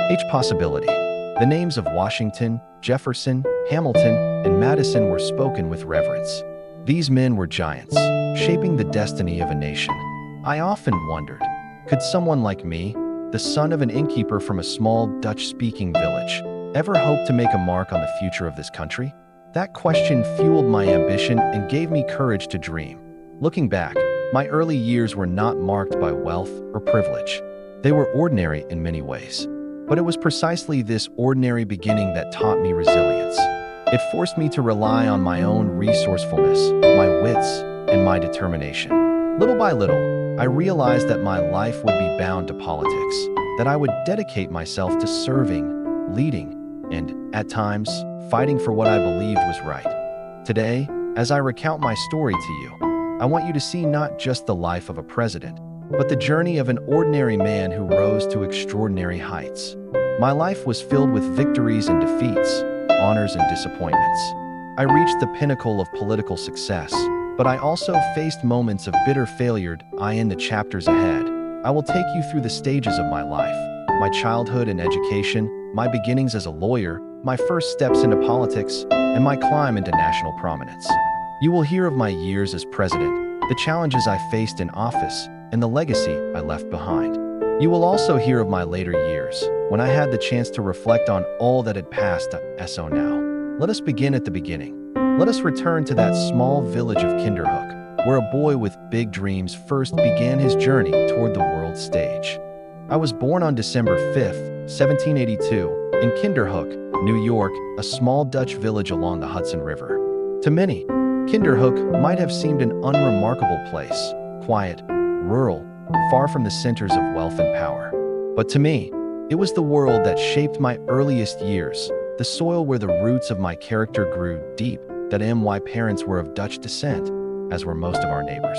H possibility. The names of Washington, Jefferson, Hamilton, and Madison were spoken with reverence. These men were giants, shaping the destiny of a nation. I often wondered, could someone like me, the son of an innkeeper from a small Dutch-speaking village, ever hope to make a mark on the future of this country? That question fueled my ambition and gave me courage to dream. Looking back, my early years were not marked by wealth or privilege. They were ordinary in many ways. But it was precisely this ordinary beginning that taught me resilience. It forced me to rely on my own resourcefulness, my wits, and my determination. Little by little, I realized that my life would be bound to politics, that I would dedicate myself to serving, leading, and, at times, fighting for what I believed was right. Today, as I recount my story to you, I want you to see not just the life of a president, but the journey of an ordinary man who rose to extraordinary heights. My life was filled with victories and defeats, honors and disappointments. I reached the pinnacle of political success, but I also faced moments of bitter failure. In the chapters ahead, I will take you through the stages of my life, my childhood and education, my beginnings as a lawyer, my first steps into politics, and my climb into national prominence. You will hear of my years as president, the challenges I faced in office, and the legacy I left behind. You will also hear of my later years, when I had the chance to reflect on all that had passed. So now, let us begin at the beginning. Let us return to that small village of Kinderhook, where a boy with big dreams first began his journey toward the world stage. I was born on December 5th, 1782, in Kinderhook, New York, a small Dutch village along the Hudson River. To many, Kinderhook might have seemed an unremarkable place, quiet, rural, far from the centers of wealth and power. But to me, it was the world that shaped my earliest years, the soil where the roots of my character grew deep. My parents were of Dutch descent, as were most of our neighbors.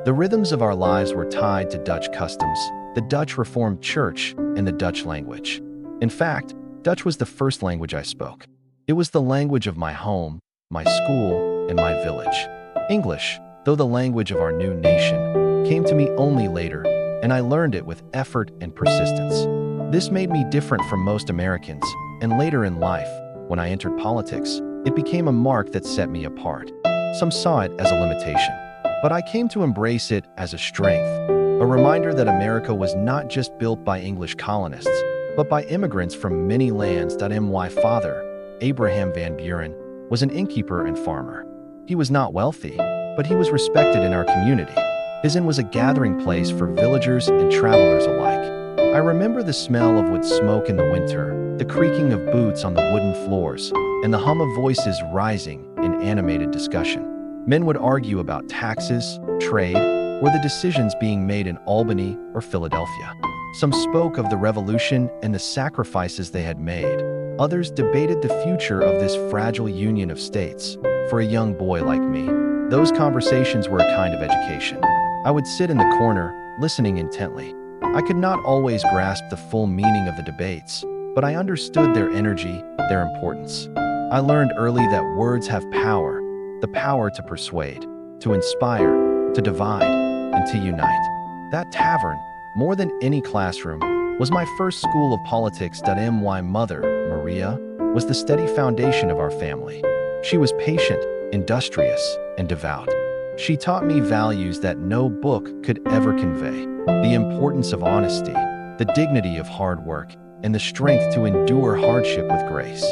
The rhythms of our lives were tied to Dutch customs, the Dutch Reformed Church, and the Dutch language. In fact, Dutch was the first language I spoke. It was the language of my home, my school, and my village. English, though the language of our new nation, came to me only later, and I learned it with effort and persistence. This made me different from most Americans, and later in life, when I entered politics, it became a mark that set me apart. Some saw it as a limitation, but I came to embrace it as a strength, a reminder that America was not just built by English colonists, but by immigrants from many lands. My father, Abraham Van Buren, was an innkeeper and farmer. He was not wealthy, but he was respected in our community. His inn was a gathering place for villagers and travelers alike. I remember the smell of wood smoke in the winter, the creaking of boots on the wooden floors, and the hum of voices rising in animated discussion. Men would argue about taxes, trade, or the decisions being made in Albany or Philadelphia. Some spoke of the revolution and the sacrifices they had made. Others debated the future of this fragile union of states. For a young boy like me, those conversations were a kind of education. I would sit in the corner, listening intently. I could not always grasp the full meaning of the debates, but I understood their energy, their importance. I learned early that words have power, the power to persuade, to inspire, to divide, and to unite. That tavern, more than any classroom, was my first school of politics. My mother, Maria, was the steady foundation of our family. She was patient, industrious, and devout. She taught me values that no book could ever convey: the importance of honesty, the dignity of hard work, and the strength to endure hardship with grace.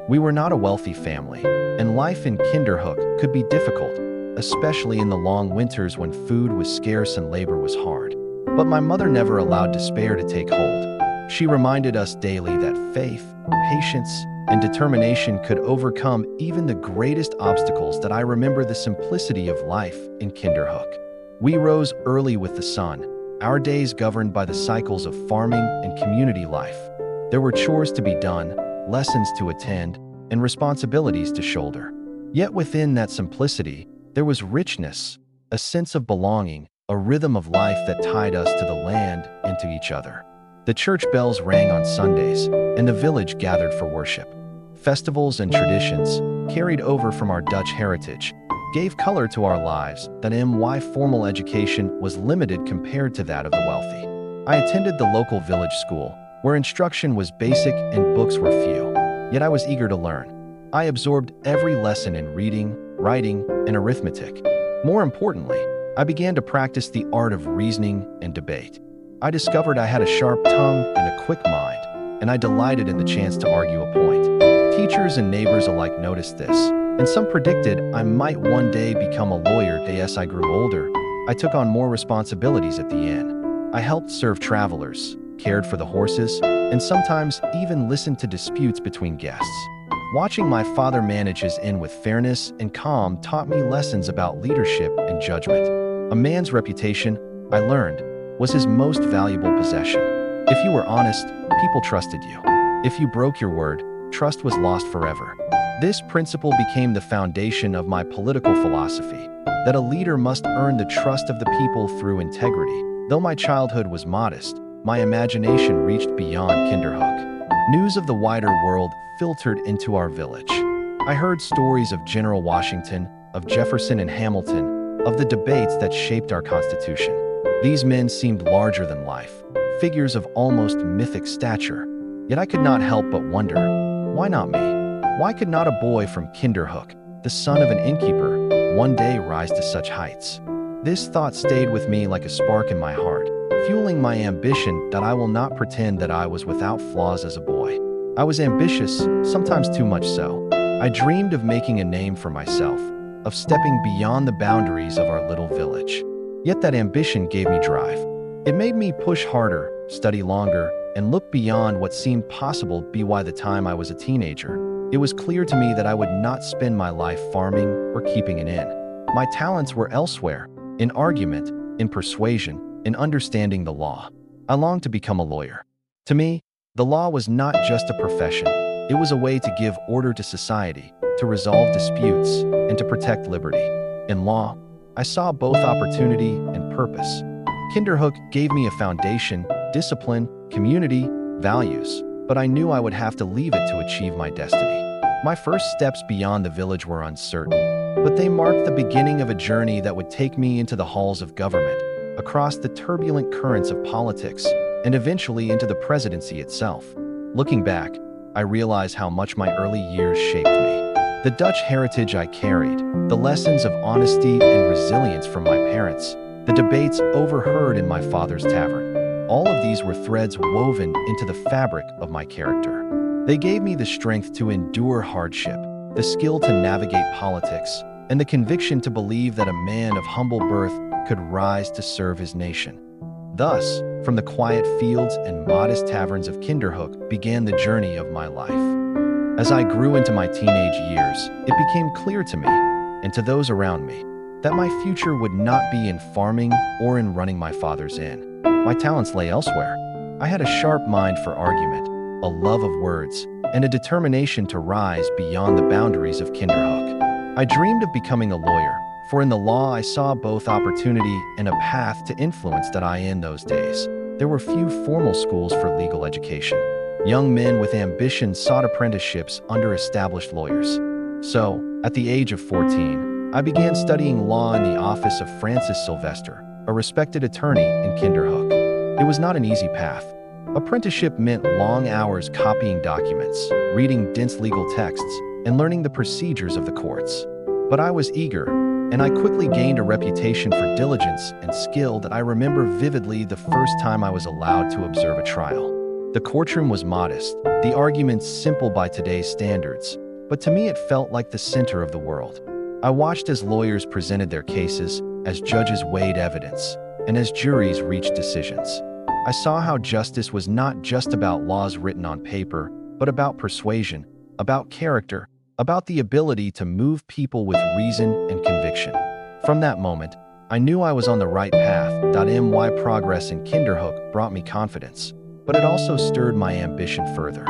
We were not a wealthy family, and life in Kinderhook could be difficult, especially in the long winters when food was scarce and labor was hard. But my mother never allowed despair to take hold. She reminded us daily that faith, patience, and determination could overcome even the greatest obstacles. I remember the simplicity of life in Kinderhook. We rose early with the sun, our days governed by the cycles of farming and community life. There were chores to be done, lessons to attend, and responsibilities to shoulder. Yet within that simplicity, there was richness, a sense of belonging, a rhythm of life that tied us to the land and to each other. The church bells rang on Sundays, and the village gathered for worship. Festivals and traditions, carried over from our Dutch heritage, gave color to our lives. My formal education was limited compared to that of the wealthy. I attended the local village school, where instruction was basic and books were few. Yet I was eager to learn. I absorbed every lesson in reading, writing, and arithmetic. More importantly, I began to practice the art of reasoning and debate. I discovered I had a sharp tongue and a quick mind, and I delighted in the chance to argue a point. Teachers and neighbors alike noticed this, and some predicted I might one day become a lawyer. As I grew older, I took on more responsibilities at the inn. I helped serve travelers, cared for the horses, and sometimes even listened to disputes between guests. Watching my father manage his inn with fairness and calm taught me lessons about leadership and judgment. A man's reputation, I learned, was his most valuable possession. If you were honest, people trusted you. If you broke your word, trust was lost forever. This principle became the foundation of my political philosophy, that a leader must earn the trust of the people through integrity. Though my childhood was modest, my imagination reached beyond Kinderhook. News of the wider world filtered into our village. I heard stories of General Washington, of Jefferson and Hamilton, of the debates that shaped our Constitution. These men seemed larger than life, figures of almost mythic stature. Yet I could not help but wonder, why not me? Why could not a boy from Kinderhook, the son of an innkeeper, one day rise to such heights? This thought stayed with me like a spark in my heart, fueling my ambition that I will not pretend that I was without flaws as a boy. I was ambitious, sometimes too much so. I dreamed of making a name for myself, of stepping beyond the boundaries of our little village. Yet that ambition gave me drive. It made me push harder, study longer, and look beyond what seemed possible. By the time I was a teenager, it was clear to me that I would not spend my life farming or keeping an inn. My talents were elsewhere, in argument, in persuasion, in understanding the law. I longed to become a lawyer. To me, the law was not just a profession. It was a way to give order to society, to resolve disputes, and to protect liberty. In law, I saw both opportunity and purpose. Kinderhook gave me a foundation, discipline, community, values, but I knew I would have to leave it to achieve my destiny. My first steps beyond the village were uncertain, but they marked the beginning of a journey that would take me into the halls of government, across the turbulent currents of politics, and eventually into the presidency itself. Looking back, I realize how much my early years shaped me. The Dutch heritage I carried, the lessons of honesty and resilience from my parents, the debates overheard in my father's tavern, all of these were threads woven into the fabric of my character. They gave me the strength to endure hardship, the skill to navigate politics, and the conviction to believe that a man of humble birth could rise to serve his nation. Thus, from the quiet fields and modest taverns of Kinderhook began the journey of my life. As I grew into my teenage years, it became clear to me, and to those around me, that my future would not be in farming or in running my father's inn. My talents lay elsewhere. I had a sharp mind for argument, a love of words, and a determination to rise beyond the boundaries of Kinderhook. I dreamed of becoming a lawyer, for in the law I saw both opportunity and a path to influence. In those days, there were few formal schools for legal education. Young men with ambition sought apprenticeships under established lawyers. So, at the age of 14, I began studying law in the office of Francis Sylvester, a respected attorney in Kinderhook. It was not an easy path. Apprenticeship meant long hours copying documents, reading dense legal texts, and learning the procedures of the courts. But I was eager, and I quickly gained a reputation for diligence and skill that I remember vividly the first time I was allowed to observe a trial. The courtroom was modest, the arguments simple by today's standards, but to me it felt like the center of the world. I watched as lawyers presented their cases, as judges weighed evidence, and as juries reached decisions. I saw how justice was not just about laws written on paper, but about persuasion, about character, about the ability to move people with reason and conviction. From that moment, I knew I was on the right path. My progress in Kinderhook brought me confidence, but it also stirred my ambition further.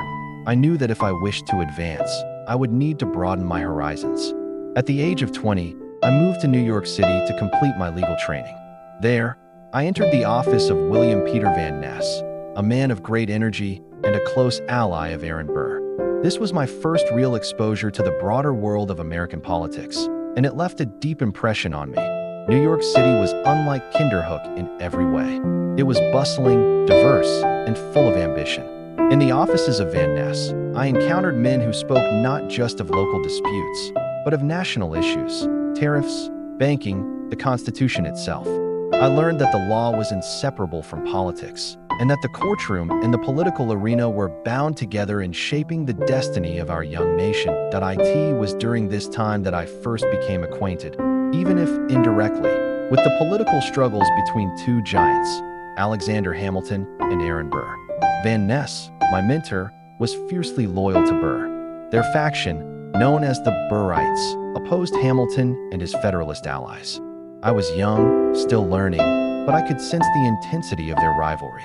I knew that if I wished to advance, I would need to broaden my horizons. At the age of 20, I moved to New York City to complete my legal training. There, I entered the office of William Peter Van Ness, a man of great energy and a close ally of Aaron Burr. This was my first real exposure to the broader world of American politics, and it left a deep impression on me. New York City was unlike Kinderhook in every way. It was bustling, diverse, and full of ambition. In the offices of Van Ness, I encountered men who spoke not just of local disputes, but of national issues, tariffs, banking, the Constitution itself. I learned that the law was inseparable from politics, and that the courtroom and the political arena were bound together in shaping the destiny of our young nation. It was during this time that I first became acquainted, even if indirectly, with the political struggles between two giants, Alexander Hamilton and Aaron Burr. Van Ness, my mentor, was fiercely loyal to Burr. Their faction, known as the Burrites, opposed Hamilton and his Federalist allies. I was young, still learning, but I could sense the intensity of their rivalry.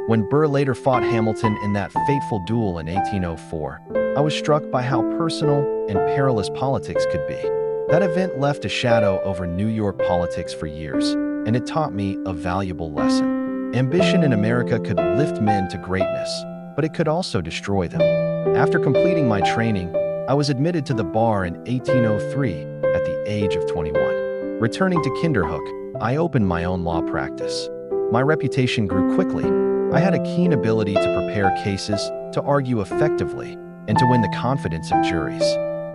When Burr later fought Hamilton in that fateful duel in 1804, I was struck by how personal and perilous politics could be. That event left a shadow over New York politics for years, and it taught me a valuable lesson. Ambition in America could lift men to greatness, but it could also destroy them. After completing my training, I was admitted to the bar in 1803 at the age of 21. Returning to Kinderhook, I opened my own law practice. My reputation grew quickly. I had a keen ability to prepare cases, to argue effectively, and to win the confidence of juries.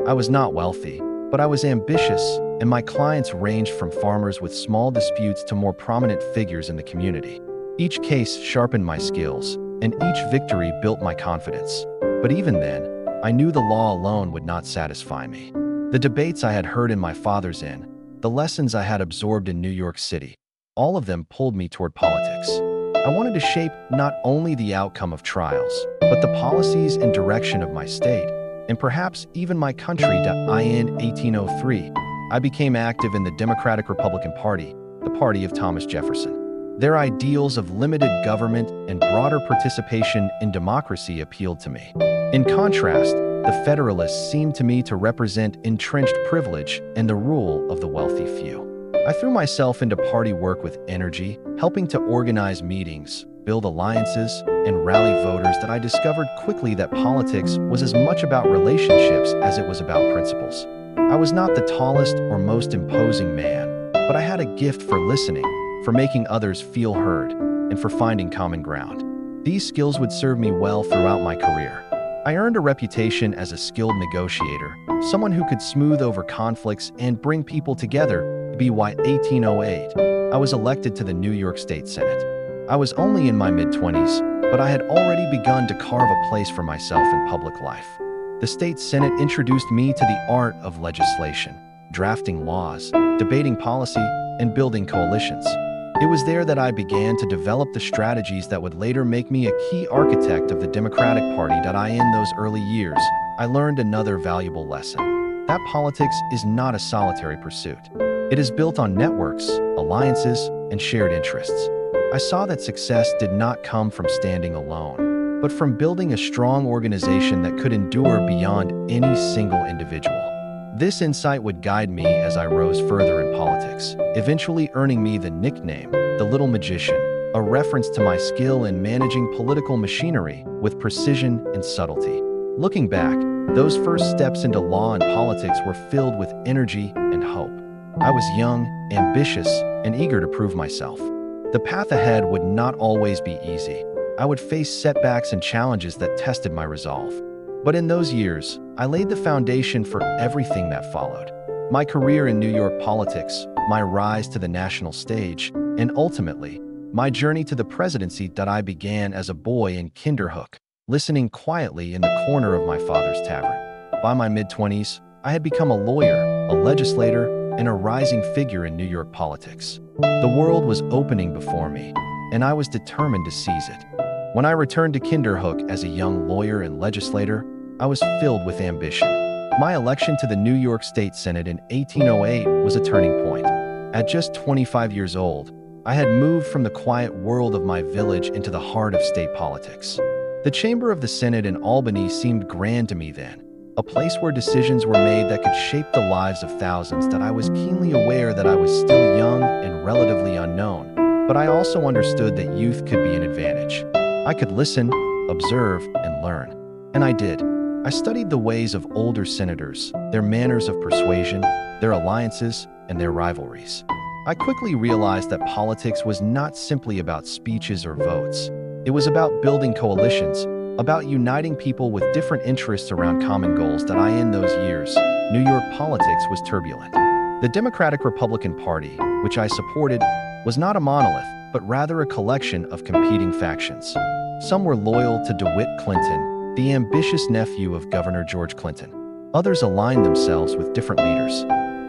I was not wealthy, but I was ambitious, and my clients ranged from farmers with small disputes to more prominent figures in the community. Each case sharpened my skills, and each victory built my confidence. But even then, I knew the law alone would not satisfy me. The debates I had heard in my father's inn, the lessons I had absorbed in New York City, all of them pulled me toward politics. I wanted to shape not only the outcome of trials, but the policies and direction of my state, and perhaps even my country. In 1803, I became active in the Democratic Republican Party, the party of Thomas Jefferson. Their ideals of limited government and broader participation in democracy appealed to me. In contrast, the Federalists seemed to me to represent entrenched privilege and the rule of the wealthy few. I threw myself into party work with energy, helping to organize meetings, build alliances, and rally voters. That I discovered quickly that politics was as much about relationships as it was about principles. I was not the tallest or most imposing man, but I had a gift for listening, for making others feel heard, and for finding common ground. These skills would serve me well throughout my career. I earned a reputation as a skilled negotiator, someone who could smooth over conflicts and bring people together. By 1808, I was elected to the New York State Senate. I was only in my mid-20s, but I had already begun to carve a place for myself in public life. The state Senate introduced me to the art of legislation, drafting laws, debating policy, and building coalitions. It was there that I began to develop the strategies that would later make me a key architect of the Democratic Party. In those early years, I learned another valuable lesson: that politics is not a solitary pursuit. It is built on networks, alliances, and shared interests. I saw that success did not come from standing alone, but from building a strong organization that could endure beyond any single individual. This insight would guide me as I rose further in politics, eventually earning me the nickname, the Little Magician, a reference to my skill in managing political machinery with precision and subtlety. Looking back, those first steps into law and politics were filled with energy and hope. I was young, ambitious, and eager to prove myself. The path ahead would not always be easy. I would face setbacks and challenges that tested my resolve. But in those years, I laid the foundation for everything that followed. My career in New York politics, my rise to the national stage, and ultimately, my journey to the presidency. I began as a boy in Kinderhook, listening quietly in the corner of my father's tavern. By my mid-20s, I had become a lawyer, a legislator, and a rising figure in New York politics. The world was opening before me, and I was determined to seize it. When I returned to Kinderhook as a young lawyer and legislator, I was filled with ambition. My election to the New York State Senate in 1808 was a turning point. At just 25 years old, I had moved from the quiet world of my village into the heart of state politics. The chamber of the Senate in Albany seemed grand to me then, a place where decisions were made that could shape the lives of thousands. I was keenly aware that I was still young and relatively unknown, but I also understood that youth could be an advantage. I could listen, observe, and learn. And I did. I studied the ways of older senators, their manners of persuasion, their alliances, and their rivalries. I quickly realized that politics was not simply about speeches or votes. It was about building coalitions, about uniting people with different interests around common goals. In those years, New York politics was turbulent. The Democratic-Republican Party, which I supported, was not a monolith, but rather a collection of competing factions. Some were loyal to DeWitt Clinton, the ambitious nephew of Governor George Clinton. Others aligned themselves with different leaders.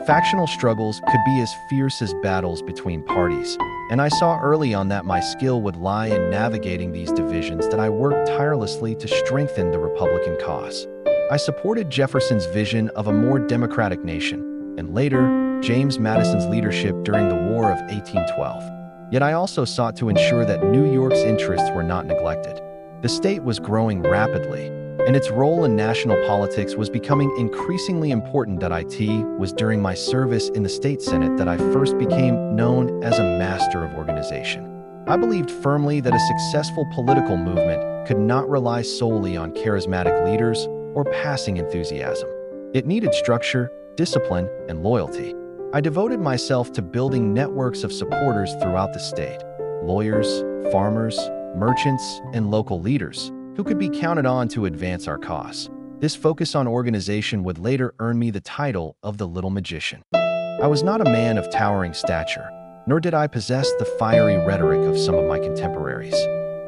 Factional struggles could be as fierce as battles between parties, and I saw early on that my skill would lie in navigating these divisions. I worked tirelessly to strengthen the Republican cause. I supported Jefferson's vision of a more democratic nation, and later, James Madison's leadership during the War of 1812. Yet I also sought to ensure that New York's interests were not neglected. The state was growing rapidly, and its role in national politics was becoming increasingly important. It was during my service in the state senate that I first became known as a master of organization. I believed firmly that a successful political movement could not rely solely on charismatic leaders or passing enthusiasm. It needed structure, discipline, and loyalty. I devoted myself to building networks of supporters throughout the state: lawyers, farmers, merchants, and local leaders who could be counted on to advance our cause. This focus on organization would later earn me the title of the Little Magician. I was not a man of towering stature, nor did I possess the fiery rhetoric of some of my contemporaries.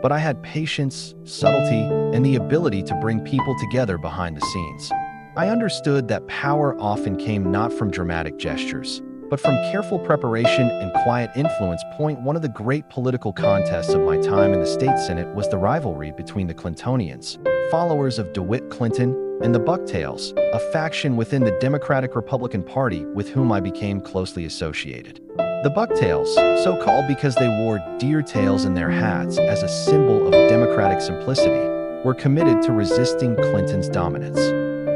But I had patience, subtlety, and the ability to bring people together behind the scenes. I understood that power often came not from dramatic gestures, but from careful preparation and quiet influence. One of the great political contests of my time in the state senate was the rivalry between the Clintonians, followers of DeWitt Clinton, and the Bucktails, a faction within the Democratic-Republican Party with whom I became closely associated. The Bucktails, so called because they wore deer tails in their hats as a symbol of democratic simplicity, were committed to resisting Clinton's dominance.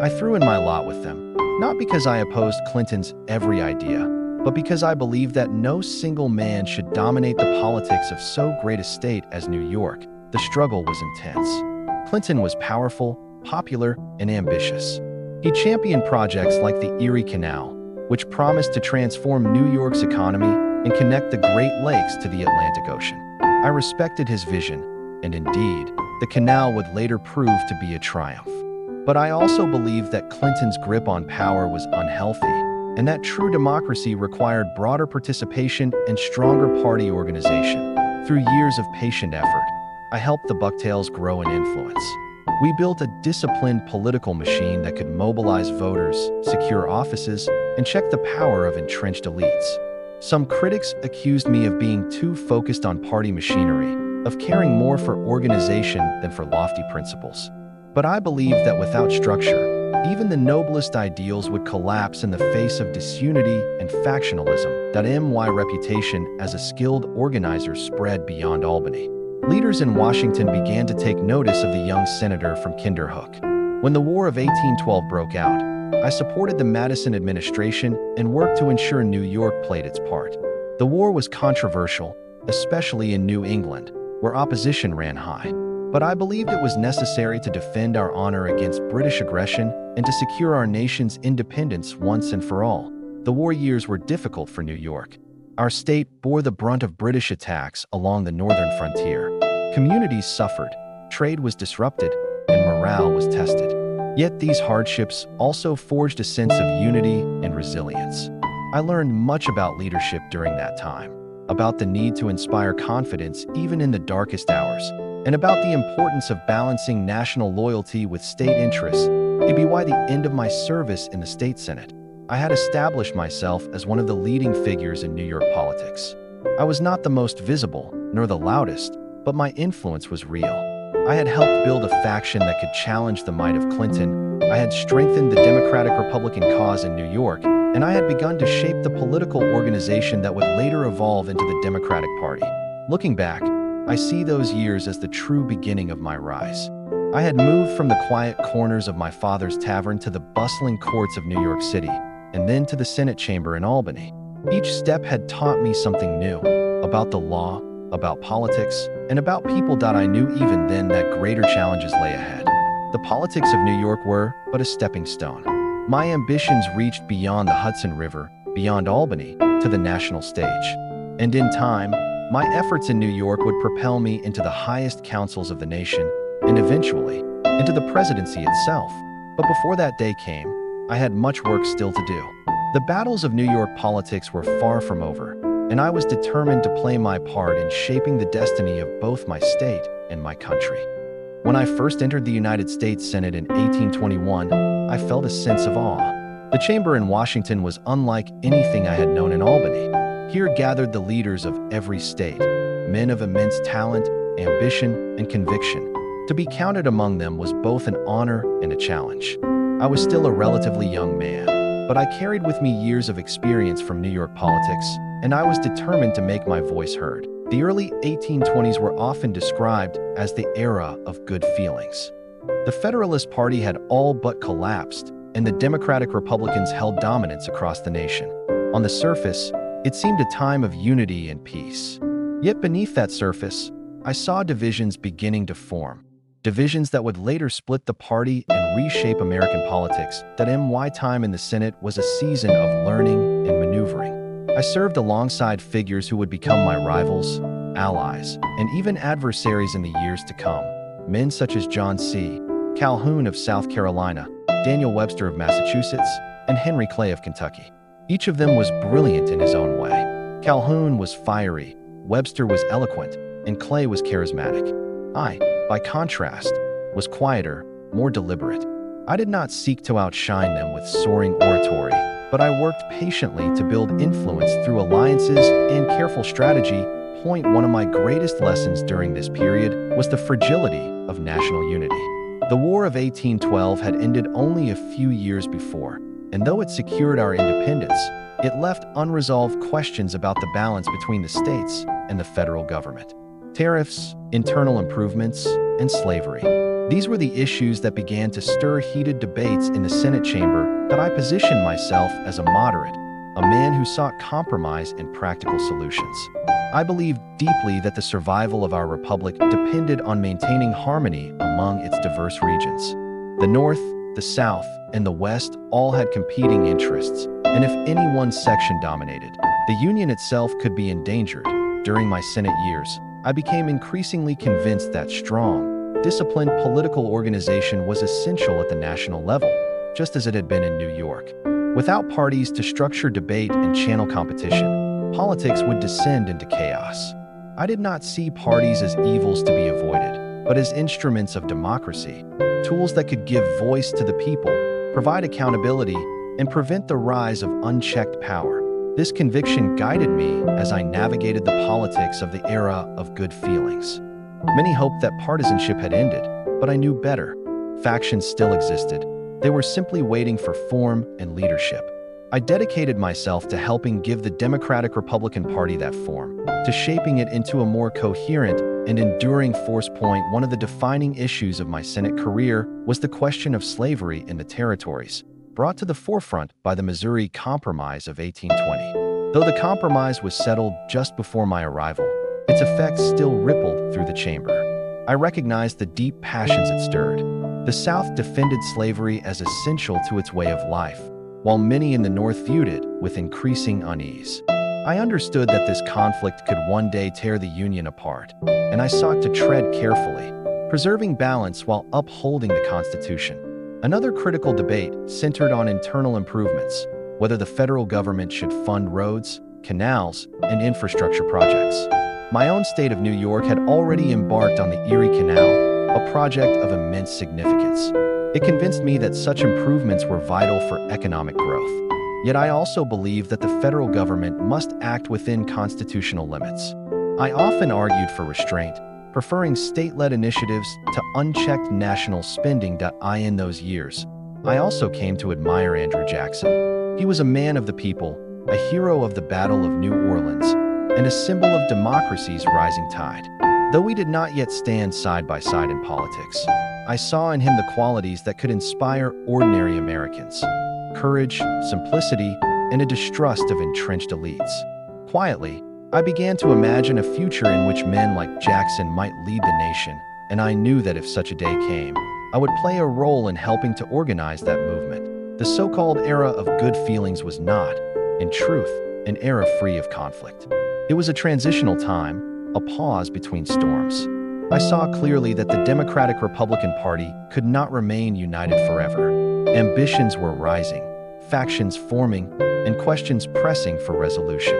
I threw in my lot with them, not because I opposed Clinton's every idea, but because I believed that no single man should dominate the politics of so great a state as New York. The struggle was intense. Clinton was powerful, popular, and ambitious. He championed projects like the Erie Canal, which promised to transform New York's economy and connect the Great Lakes to the Atlantic Ocean. I respected his vision, and indeed, the canal would later prove to be a triumph. But I also believed that Clinton's grip on power was unhealthy, and that true democracy required broader participation and stronger party organization. Through years of patient effort, I helped the Bucktails grow in influence. We built a disciplined political machine that could mobilize voters, secure offices, and check the power of entrenched elites. Some critics accused me of being too focused on party machinery, of caring more for organization than for lofty principles. But I believed that without structure, even the noblest ideals would collapse in the face of disunity and factionalism. My reputation as a skilled organizer spread beyond Albany. Leaders in Washington began to take notice of the young senator from Kinderhook. When the War of 1812 broke out, I supported the Madison administration and worked to ensure New York played its part. The war was controversial, especially in New England, where opposition ran high. But I believed it was necessary to defend our honor against British aggression and to secure our nation's independence once and for all. The war years were difficult for New York. Our state bore the brunt of British attacks along the northern frontier. Communities suffered, trade was disrupted, and morale was tested. Yet these hardships also forged a sense of unity and resilience. I learned much about leadership during that time, about the need to inspire confidence even in the darkest hours, and about the importance of balancing national loyalty with state interests. By the end of my service in the state senate, I had established myself as one of the leading figures in New York politics. I was not the most visible, nor the loudest, but my influence was real. I had helped build a faction that could challenge the might of Clinton. I had strengthened the Democratic-Republican cause in New York, and I had begun to shape the political organization that would later evolve into the Democratic Party. Looking back, I see those years as the true beginning of my rise. I had moved from the quiet corners of my father's tavern to the bustling courts of New York City, and then to the Senate chamber in Albany. Each step had taught me something new about the law, about politics, and about people. I knew even then that greater challenges lay ahead. The politics of New York were but a stepping stone. My ambitions reached beyond the Hudson River, beyond Albany, to the national stage. And in time, my efforts in New York would propel me into the highest councils of the nation, and eventually, into the presidency itself. But before that day came, I had much work still to do. The battles of New York politics were far from over, and I was determined to play my part in shaping the destiny of both my state and my country. When I first entered the United States Senate in 1821, I felt a sense of awe. The chamber in Washington was unlike anything I had known in Albany. Here gathered the leaders of every state, men of immense talent, ambition, and conviction. To be counted among them was both an honor and a challenge. I was still a relatively young man, but I carried with me years of experience from New York politics, and I was determined to make my voice heard. The early 1820s were often described as the era of good feelings. The Federalist Party had all but collapsed, and the Democratic Republicans held dominance across the nation. On the surface, it seemed a time of unity and peace. Yet beneath that surface, I saw divisions beginning to form. Divisions that would later split the party and reshape American politics. That my time in the Senate was a season of learning and maneuvering. I served alongside figures who would become my rivals, allies, and even adversaries in the years to come. Men such as John C. Calhoun of South Carolina, Daniel Webster of Massachusetts, and Henry Clay of Kentucky. Each of them was brilliant in his own way. Calhoun was fiery, Webster was eloquent, and Clay was charismatic. I, by contrast, was quieter, more deliberate. I did not seek to outshine them with soaring oratory, but I worked patiently to build influence through alliances and careful strategy. One of my greatest lessons during this period was the fragility of national unity. The War of 1812 had ended only a few years before, and though it secured our independence, it left unresolved questions about the balance between the states and the federal government. Tariffs, internal improvements, and slavery. These were the issues that began to stir heated debates in the Senate chamber. That I positioned myself as a moderate, a man who sought compromise and practical solutions. I believed deeply that the survival of our republic depended on maintaining harmony among its diverse regions. The North, the South, and the West all had competing interests, and if any one section dominated, the Union itself could be endangered. During my Senate years, I became increasingly convinced that strong, disciplined political organization was essential at the national level, just as it had been in New York. Without parties to structure debate and channel competition, politics would descend into chaos. I did not see parties as evils to be avoided, but as instruments of democracy, tools that could give voice to the people, provide accountability, and prevent the rise of unchecked power. This conviction guided me as I navigated the politics of the era of good feelings. Many hoped that partisanship had ended, but I knew better. Factions still existed. They were simply waiting for form and leadership. I dedicated myself to helping give the Democratic-Republican Party that form, to shaping it into a more coherent and enduring force. One of the defining issues of my Senate career was the question of slavery in the territories, brought to the forefront by the Missouri Compromise of 1820. Though the compromise was settled just before my arrival, its effects still rippled through the chamber. I recognized the deep passions it stirred. The South defended slavery as essential to its way of life, while many in the North viewed it with increasing unease. I understood that this conflict could one day tear the Union apart, and I sought to tread carefully, preserving balance while upholding the Constitution. Another critical debate centered on internal improvements, whether the federal government should fund roads, canals, and infrastructure projects. My own state of New York had already embarked on the Erie Canal, a project of immense significance. It convinced me that such improvements were vital for economic growth. Yet I also believed that the federal government must act within constitutional limits. I often argued for restraint, preferring state-led initiatives to unchecked national spending. In those years, I also came to admire Andrew Jackson. He was a man of the people, a hero of the Battle of New Orleans, and a symbol of democracy's rising tide. Though we did not yet stand side by side in politics, I saw in him the qualities that could inspire ordinary Americans: courage, simplicity, and a distrust of entrenched elites. Quietly, I began to imagine a future in which men like Jackson might lead the nation, and I knew that if such a day came, I would play a role in helping to organize that movement. The so-called era of good feelings was not, in truth, an era free of conflict. It was a transitional time, a pause between storms. I saw clearly that the Democratic-Republican Party could not remain united forever. Ambitions were rising, factions forming, and questions pressing for resolution.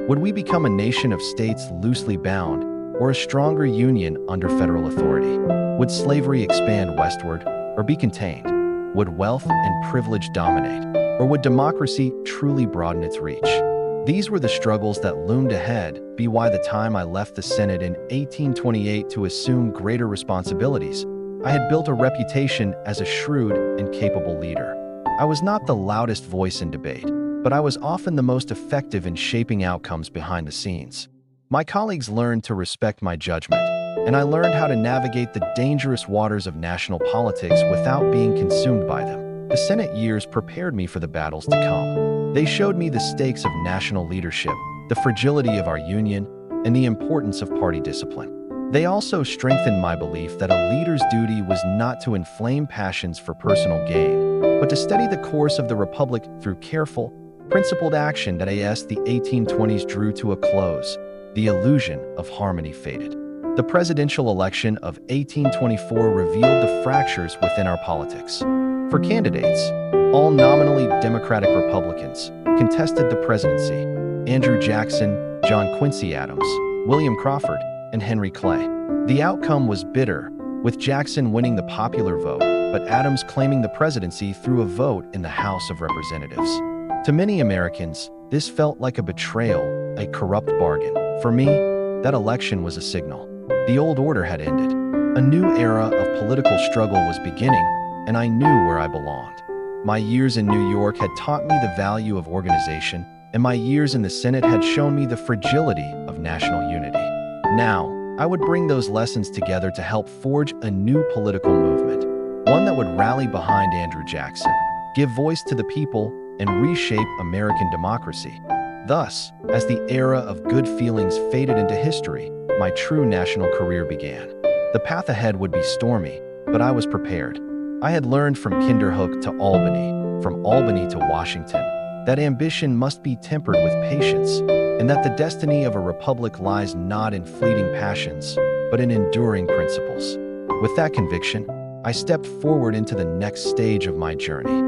Would we become a nation of states loosely bound, or a stronger union under federal authority? Would slavery expand westward, or be contained? Would wealth and privilege dominate, or would democracy truly broaden its reach? These were the struggles that loomed ahead by the time I left the Senate in 1828 to assume greater responsibilities. I had built a reputation as a shrewd and capable leader. I was not the loudest voice in debate, but I was often the most effective in shaping outcomes behind the scenes. My colleagues learned to respect my judgment, and I learned how to navigate the dangerous waters of national politics without being consumed by them. The Senate years prepared me for the battles to come. They showed me the stakes of national leadership, the fragility of our union, and the importance of party discipline. They also strengthened my belief that a leader's duty was not to inflame passions for personal gain, but to steady the course of the republic through careful, principled action. As the 1820s drew to a close, the illusion of harmony faded. The presidential election of 1824 revealed the fractures within our politics. For candidates, all nominally Democratic Republicans, contested the presidency: Andrew Jackson, John Quincy Adams, William Crawford, and Henry Clay. The outcome was bitter, with Jackson winning the popular vote, but Adams claiming the presidency through a vote in the House of Representatives. To many Americans, this felt like a betrayal, a corrupt bargain. For me, that election was a signal. The old order had ended. A new era of political struggle was beginning, and I knew where I belonged. My years in New York had taught me the value of organization, and my years in the Senate had shown me the fragility of national unity. Now, I would bring those lessons together to help forge a new political movement, one that would rally behind Andrew Jackson, give voice to the people, and reshape American democracy. Thus, as the era of good feelings faded into history, my true national career began. The path ahead would be stormy, but I was prepared. I had learned from Kinderhook to Albany, from Albany to Washington, that ambition must be tempered with patience, and that the destiny of a republic lies not in fleeting passions, but in enduring principles. With that conviction, I stepped forward into the next stage of my journey.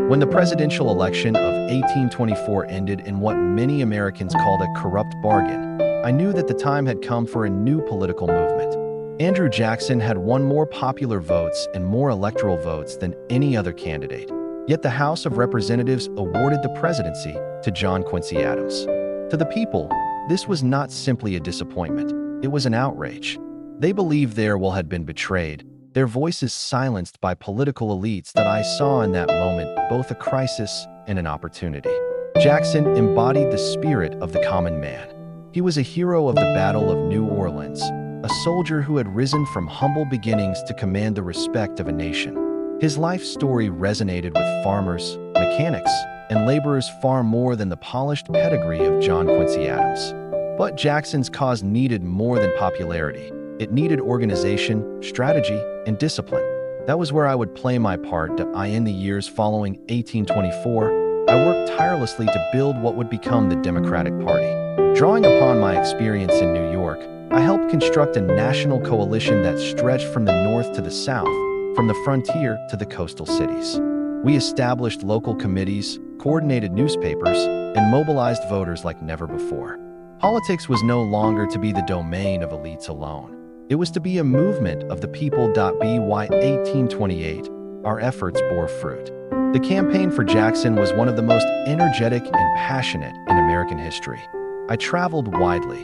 When the presidential election of 1824 ended in what many Americans called a corrupt bargain, I knew that the time had come for a new political movement. Andrew Jackson had won more popular votes and more electoral votes than any other candidate. Yet the House of Representatives awarded the presidency to John Quincy Adams. To the people, this was not simply a disappointment, it was an outrage. They believed their will had been betrayed, their voices silenced by political elites. That I saw in that moment both a crisis and an opportunity. Jackson embodied the spirit of the common man. He was a hero of the Battle of New Orleans, a soldier who had risen from humble beginnings to command the respect of a nation. His life story resonated with farmers, mechanics, and laborers far more than the polished pedigree of John Quincy Adams. But Jackson's cause needed more than popularity. It needed organization, strategy, and discipline. That was where I would play my part. In the years following 1824, I worked tirelessly to build what would become the Democratic Party. Drawing upon my experience in New York, I helped construct a national coalition that stretched from the north to the south, from the frontier to the coastal cities. We established local committees, coordinated newspapers, and mobilized voters like never before. Politics was no longer to be the domain of elites alone. It was to be a movement of the people. By 1828, our efforts bore fruit. The campaign for Jackson was one of the most energetic and passionate in American history. I traveled widely,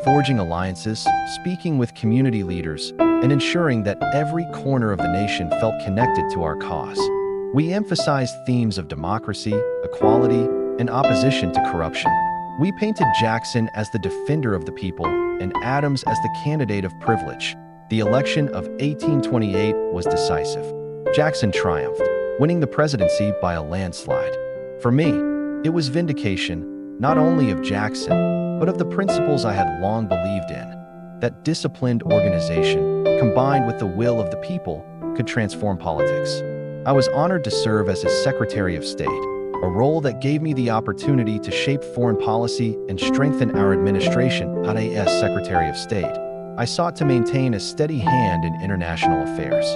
forging alliances, speaking with community leaders, and ensuring that every corner of the nation felt connected to our cause. We emphasized themes of democracy, equality, and opposition to corruption. We painted Jackson as the defender of the people and Adams as the candidate of privilege. The election of 1828 was decisive. Jackson triumphed, winning the presidency by a landslide. For me, it was vindication, not only of Jackson, but of the principles I had long believed in, that disciplined organization, combined with the will of the people, could transform politics. I was honored to serve as his Secretary of State, a role that gave me the opportunity to shape foreign policy and strengthen our administration. As Secretary of State, I sought to maintain a steady hand in international affairs.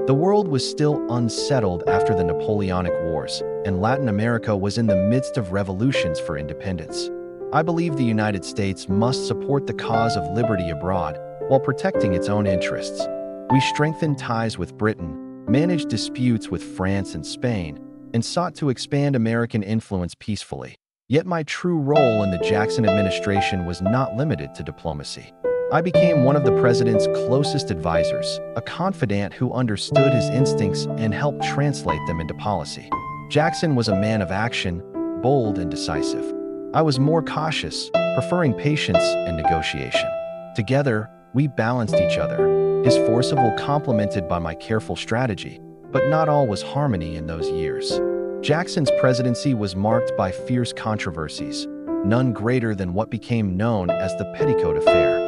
The world was still unsettled after the Napoleonic Wars, and Latin America was in the midst of revolutions for independence. I believe the United States must support the cause of liberty abroad while protecting its own interests. We strengthened ties with Britain, managed disputes with France and Spain, and sought to expand American influence peacefully. Yet my true role in the Jackson administration was not limited to diplomacy. I became one of the president's closest advisors, a confidant who understood his instincts and helped translate them into policy. Jackson was a man of action, bold and decisive. I was more cautious, preferring patience and negotiation. Together, we balanced each other, his forcible complemented by my careful strategy, but not all was harmony in those years. Jackson's presidency was marked by fierce controversies, none greater than what became known as the Petticoat Affair.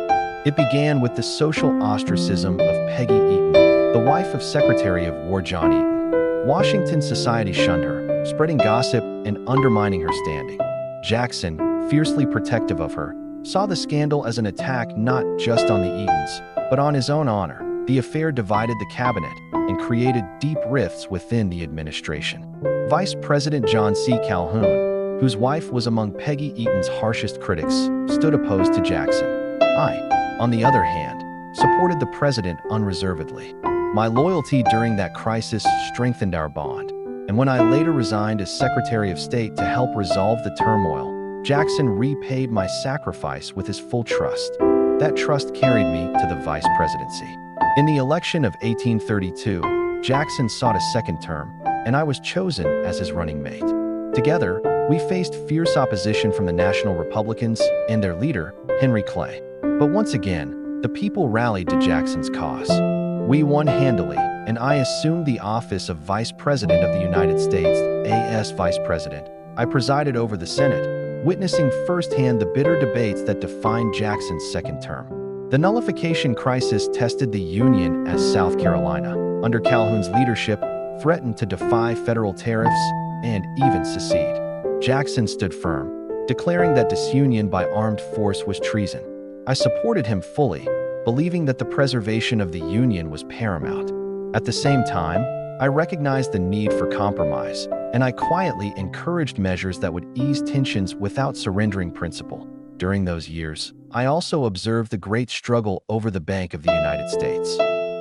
It began with the social ostracism of Peggy Eaton, the wife of Secretary of War John Eaton. Washington society shunned her, spreading gossip and undermining her standing. Jackson, fiercely protective of her, saw the scandal as an attack not just on the Eatons, but on his own honor. The affair divided the cabinet and created deep rifts within the administration. Vice President John C. Calhoun, whose wife was among Peggy Eaton's harshest critics, stood opposed to Jackson. I, on the other hand, supported the president unreservedly. My loyalty during that crisis strengthened our bond, and when I later resigned as Secretary of State to help resolve the turmoil, Jackson repaid my sacrifice with his full trust. That trust carried me to the vice presidency. In the election of 1832, Jackson sought a second term, and I was chosen as his running mate. Together, we faced fierce opposition from the National Republicans and their leader, Henry Clay. But once again, the people rallied to Jackson's cause. We won handily, and I assumed the office of Vice President of the United States, as Vice President. I presided over the Senate, witnessing firsthand the bitter debates that defined Jackson's second term. The nullification crisis tested the Union as South Carolina, under Calhoun's leadership, threatened to defy federal tariffs and even secede. Jackson stood firm, declaring that disunion by armed force was treason. I supported him fully, believing that the preservation of the Union was paramount. At the same time, I recognized the need for compromise, and I quietly encouraged measures that would ease tensions without surrendering principle. During those years, I also observed the great struggle over the Bank of the United States.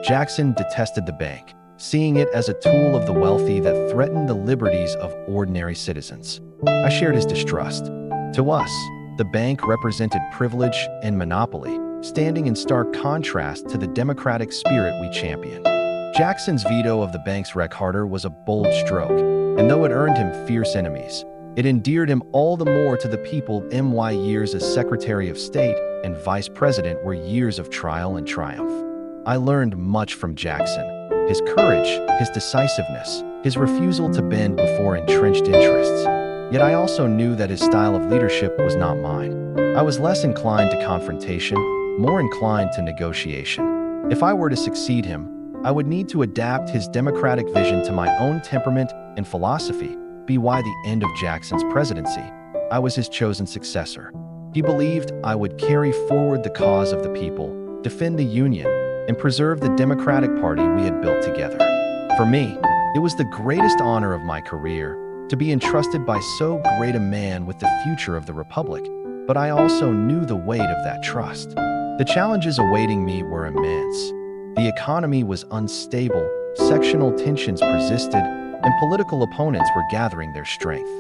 Jackson detested the bank, seeing it as a tool of the wealthy that threatened the liberties of ordinary citizens. I shared his distrust. To us, the bank represented privilege and monopoly, standing in stark contrast to the democratic spirit we championed. Jackson's veto of the bank's rec charter was a bold stroke, and though it earned him fierce enemies, it endeared him all the more to the people. My years as Secretary of State and Vice President were years of trial and triumph. I learned much from Jackson. His courage, his decisiveness, his refusal to bend before entrenched interests. Yet I also knew that his style of leadership was not mine. I was less inclined to confrontation, more inclined to negotiation. If I were to succeed him, I would need to adapt his democratic vision to my own temperament and philosophy. By the end of Jackson's presidency, I was his chosen successor. He believed I would carry forward the cause of the people, defend the Union, and preserve the Democratic Party we had built together. For me, it was the greatest honor of my career to be entrusted by so great a man with the future of the Republic, but I also knew the weight of that trust. The challenges awaiting me were immense. The economy was unstable, sectional tensions persisted, and political opponents were gathering their strength.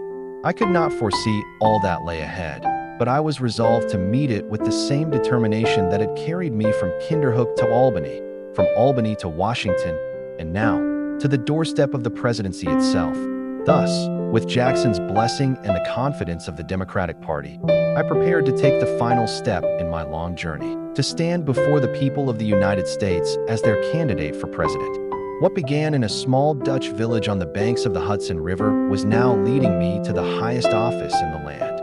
I could not foresee all that lay ahead, but I was resolved to meet it with the same determination that had carried me from Kinderhook to Albany, from Albany to Washington, and now to the doorstep of the presidency itself. Thus, with Jackson's blessing and the confidence of the Democratic Party, I prepared to take the final step in my long journey, to stand before the people of the United States as their candidate for president. What began in a small Dutch village on the banks of the Hudson River was now leading me to the highest office in the land.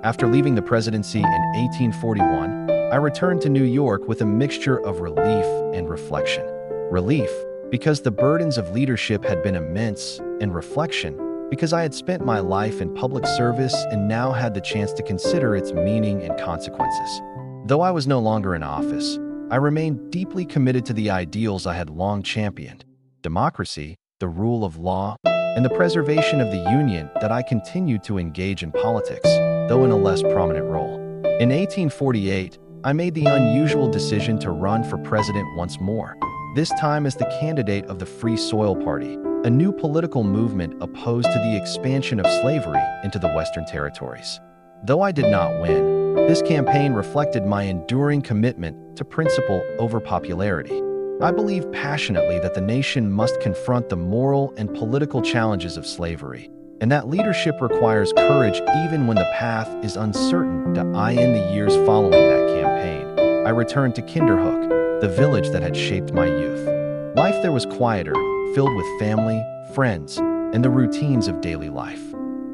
After leaving the presidency in 1841, I returned to New York with a mixture of relief and reflection. Relief, because the burdens of leadership had been immense, and reflection, because I had spent my life in public service and now had the chance to consider its meaning and consequences. Though I was no longer in office, I remained deeply committed to the ideals I had long championed: democracy, the rule of law, and the preservation of the Union. That I continued to engage in politics, though in a less prominent role. In 1848, I made the unusual decision to run for president once more, this time as the candidate of the Free Soil Party, a new political movement opposed to the expansion of slavery into the Western territories. Though I did not win, this campaign reflected my enduring commitment to principle over popularity. I believe passionately that the nation must confront the moral and political challenges of slavery, and that leadership requires courage even when the path is uncertain. In the years following that campaign, I returned to Kinderhook, the village that had shaped my youth. Life there was quieter, filled with family, friends, and the routines of daily life.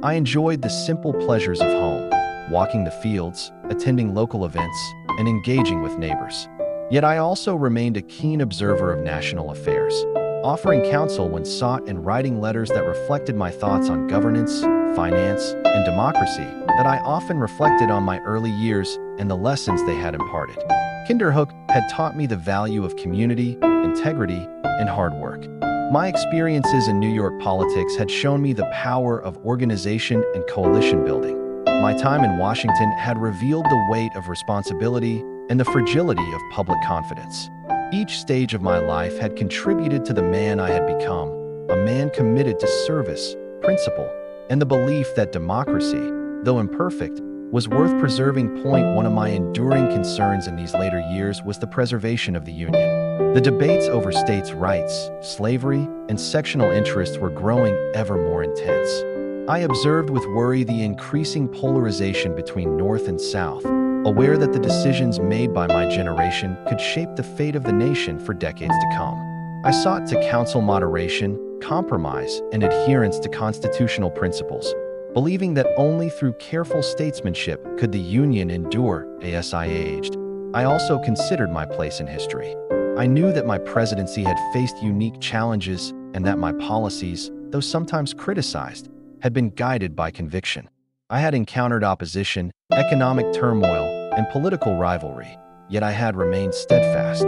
I enjoyed the simple pleasures of home, walking the fields, attending local events, and engaging with neighbors. Yet I also remained a keen observer of national affairs, offering counsel when sought and writing letters that reflected my thoughts on governance, finance, and democracy. That I often reflected on my early years and the lessons they had imparted. Kinderhook had taught me the value of community, integrity, and hard work. My experiences in New York politics had shown me the power of organization and coalition building. My time in Washington had revealed the weight of responsibility and the fragility of public confidence. Each stage of my life had contributed to the man I had become, a man committed to service, principle, and the belief that democracy, though imperfect, was worth preserving. One of my enduring concerns in these later years was the preservation of the Union. The debates over states' rights, slavery, and sectional interests were growing ever more intense. I observed with worry the increasing polarization between North and South, aware that the decisions made by my generation could shape the fate of the nation for decades to come. I sought to counsel moderation, compromise, and adherence to constitutional principles, believing that only through careful statesmanship could the Union endure. As I aged, I also considered my place in history. I knew that my presidency had faced unique challenges and that my policies, though sometimes criticized, had been guided by conviction. I had encountered opposition, economic turmoil, and political rivalry, yet I had remained steadfast.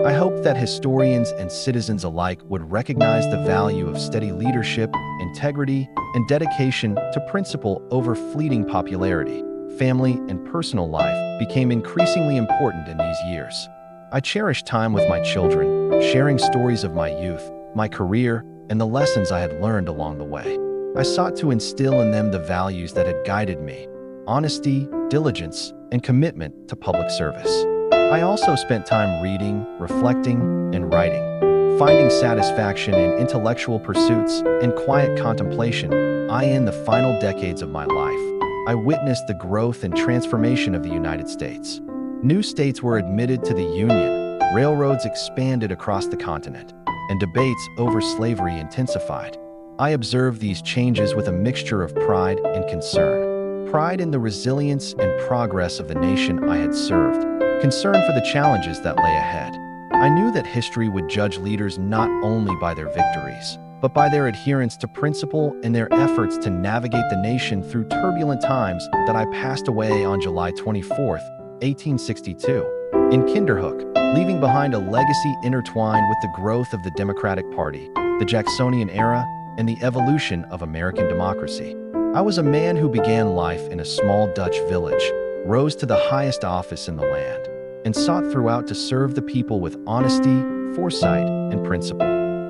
I hoped that historians and citizens alike would recognize the value of steady leadership, integrity, and dedication to principle over fleeting popularity. Family and personal life became increasingly important in these years. I cherished time with my children, sharing stories of my youth, my career, and the lessons I had learned along the way. I sought to instill in them the values that had guided me: honesty, diligence, and commitment to public service. I also spent time reading, reflecting, and writing, finding satisfaction in intellectual pursuits and quiet contemplation. In the final decades of my life, I witnessed the growth and transformation of the United States. New states were admitted to the Union, railroads expanded across the continent, and debates over slavery intensified. I observed these changes with a mixture of pride and concern. Pride in the resilience and progress of the nation I had served, concern for the challenges that lay ahead. I knew that history would judge leaders not only by their victories, but by their adherence to principle and their efforts to navigate the nation through turbulent times. That I passed away on July 24, 1862, in Kinderhook, leaving behind a legacy intertwined with the growth of the Democratic Party, the Jacksonian era, and the evolution of American democracy. I was a man who began life in a small Dutch village, rose to the highest office in the land, and sought throughout to serve the people with honesty, foresight, and principle.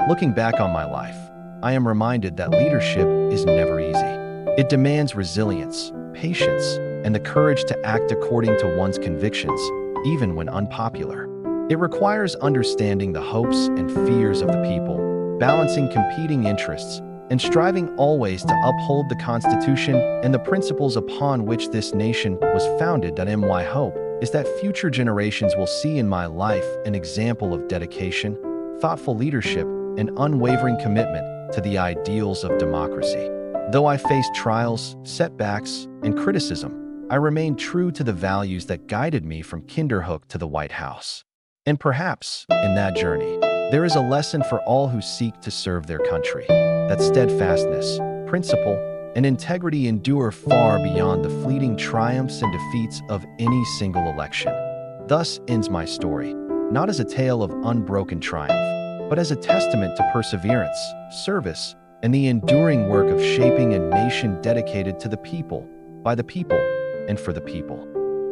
Looking back on my life, I am reminded that leadership is never easy. It demands resilience, patience, and the courage to act according to one's convictions, even when unpopular. It requires understanding the hopes and fears of the people, balancing competing interests, and striving always to uphold the Constitution and the principles upon which this nation was founded. My hope is that future generations will see in my life an example of dedication, thoughtful leadership, and unwavering commitment to the ideals of democracy. Though I faced trials, setbacks, and criticism, I remained true to the values that guided me from Kinderhook to the White House. And perhaps, in that journey, there is a lesson for all who seek to serve their country, that steadfastness, principle, and integrity endure far beyond the fleeting triumphs and defeats of any single election. Thus ends my story, not as a tale of unbroken triumph, but as a testament to perseverance, service, and the enduring work of shaping a nation dedicated to the people, by the people, and for the people.